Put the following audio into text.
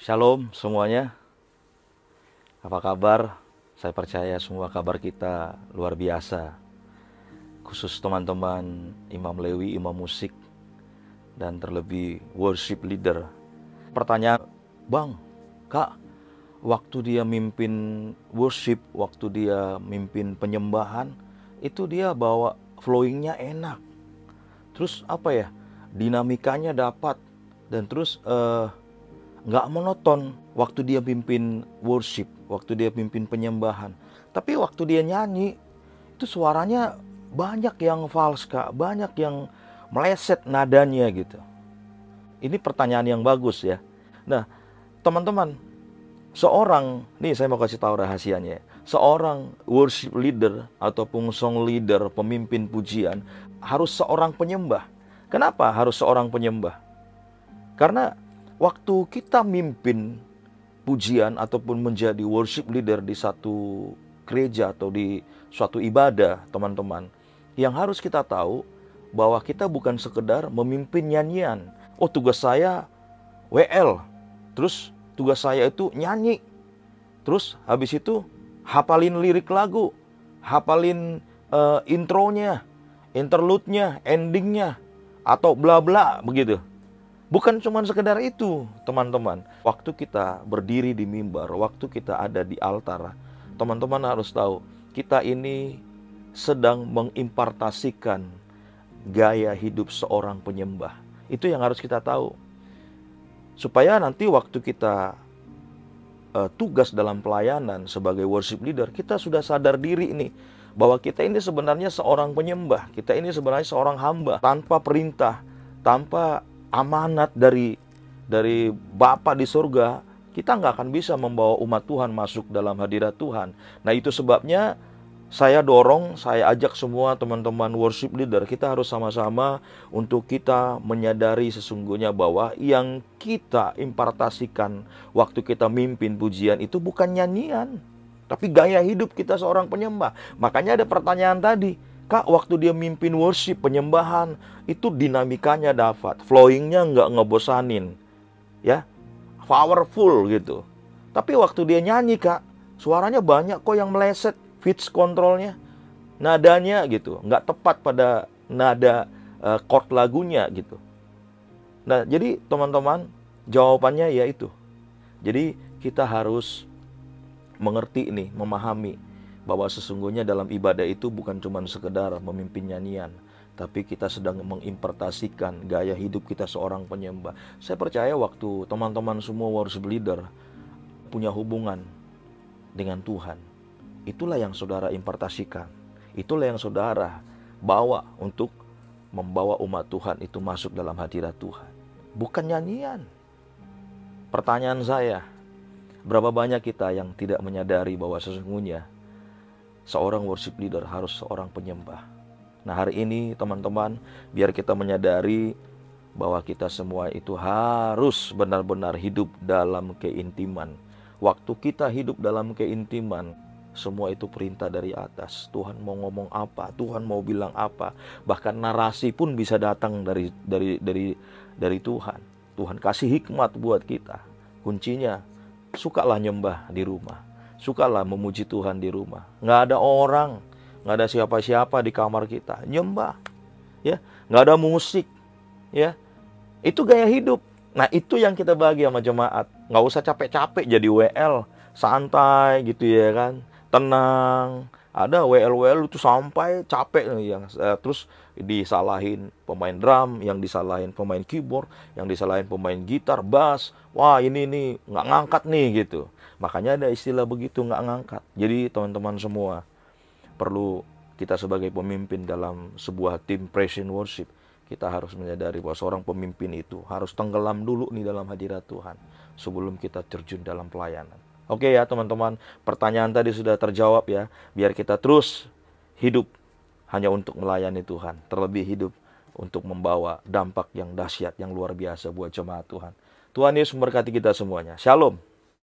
Shalom semuanya, apa kabar? Saya percaya semua kabar kita luar biasa. Khusus teman-teman Imam Lewi, Imam Musik, dan terlebih worship leader. Pertanyaan, Bang, Kak, waktu dia mimpin worship, waktu dia mimpin penyembahan, itu dia bawa flowingnya enak. Terus apa ya, dinamikanya dapat, dan terus nggak monoton waktu dia pimpin worship, waktu dia pimpin penyembahan. Tapi waktu dia nyanyi, itu suaranya banyak yang fals, Kak. Banyak yang meleset nadanya gitu. Ini pertanyaan yang bagus ya. Nah, teman-teman, nih saya mau kasih tahu rahasianya. Seorang worship leader ataupun song leader, pemimpin pujian, harus seorang penyembah. Kenapa harus seorang penyembah? Karena waktu kita mimpin pujian ataupun menjadi worship leader di satu gereja atau di suatu ibadah, teman-teman, yang harus kita tahu bahwa kita bukan sekedar memimpin nyanyian. Oh, tugas saya WL, terus tugas saya itu nyanyi, terus habis itu hafalin lirik lagu, hafalin intronya, interlude-nya, endingnya, atau bla bla begitu. Bukan cuma sekedar itu, teman-teman. Waktu kita berdiri di mimbar, waktu kita ada di altar, teman-teman harus tahu, kita ini sedang mengimpartasikan gaya hidup seorang penyembah. Itu yang harus kita tahu. Supaya nanti waktu kita tugas dalam pelayanan sebagai worship leader, kita sudah sadar diri nih, bahwa kita ini sebenarnya seorang penyembah. Kita ini sebenarnya seorang hamba, tanpa perintah, tanpa amanat dari Bapa di surga, kita nggak akan bisa membawa umat Tuhan masuk dalam hadirat Tuhan. Nah, itu sebabnya saya ajak semua teman-teman worship leader, kita harus sama-sama untuk kita menyadari sesungguhnya bahwa yang kita impartasikan waktu kita mimpin pujian itu bukan nyanyian, tapi gaya hidup kita seorang penyembah. Makanya ada pertanyaan tadi, Kak, waktu dia mimpin worship, penyembahan, itu dinamikanya dapat, flowingnya nggak ngebosanin, ya, powerful gitu. Tapi waktu dia nyanyi, Kak, suaranya banyak kok yang meleset, pitch controlnya, nadanya gitu, nggak tepat pada nada chord lagunya gitu. Nah, jadi teman-teman, jawabannya yaitu, jadi kita harus mengerti nih, memahami bahwa sesungguhnya dalam ibadah itu bukan cuma sekedar memimpin nyanyian, tapi kita sedang mengimpartasikan gaya hidup kita seorang penyembah. Saya percaya waktu teman-teman semua worship leader punya hubungan dengan Tuhan, itulah yang saudara impartasikan, itulah yang saudara bawa untuk membawa umat Tuhan itu masuk dalam hadirat Tuhan, bukan nyanyian. Pertanyaan saya, berapa banyak kita yang tidak menyadari bahwa sesungguhnya seorang worship leader harus seorang penyembah. Nah, hari ini teman-teman, biar kita menyadari bahwa kita semua itu harus benar-benar hidup dalam keintiman. Waktu kita hidup dalam keintiman, semua itu perintah dari atas. Tuhan mau ngomong apa, Tuhan mau bilang apa, bahkan narasi pun bisa datang dari Tuhan. Tuhan kasih hikmat buat kita. Kuncinya, sukalah nyembah di rumah, sukalah memuji Tuhan di rumah. Nggak ada orang, nggak ada siapa-siapa di kamar kita, nyembah, ya, nggak ada musik, ya, itu gaya hidup. Nah, itu yang kita bagi sama jemaat. Nggak usah capek-capek jadi WL, santai gitu ya kan, tenang. Ada WL itu sampai capek yang terus disalahin pemain drum, yang disalahin pemain keyboard, yang disalahin pemain gitar, bass. Wah, ini nih nggak ngangkat nih gitu. Makanya ada istilah begitu, nggak ngangkat. Jadi teman-teman semua, perlu kita sebagai pemimpin dalam sebuah tim praise and worship, kita harus menyadari bahwa seorang pemimpin itu harus tenggelam dulu nih dalam hadirat Tuhan sebelum kita terjun dalam pelayanan. Oke ya teman-teman, pertanyaan tadi sudah terjawab ya. Biar kita terus hidup hanya untuk melayani Tuhan, terlebih hidup untuk membawa dampak yang dahsyat, yang luar biasa buat jemaat Tuhan. Tuhan Yesus memberkati kita semuanya. Shalom.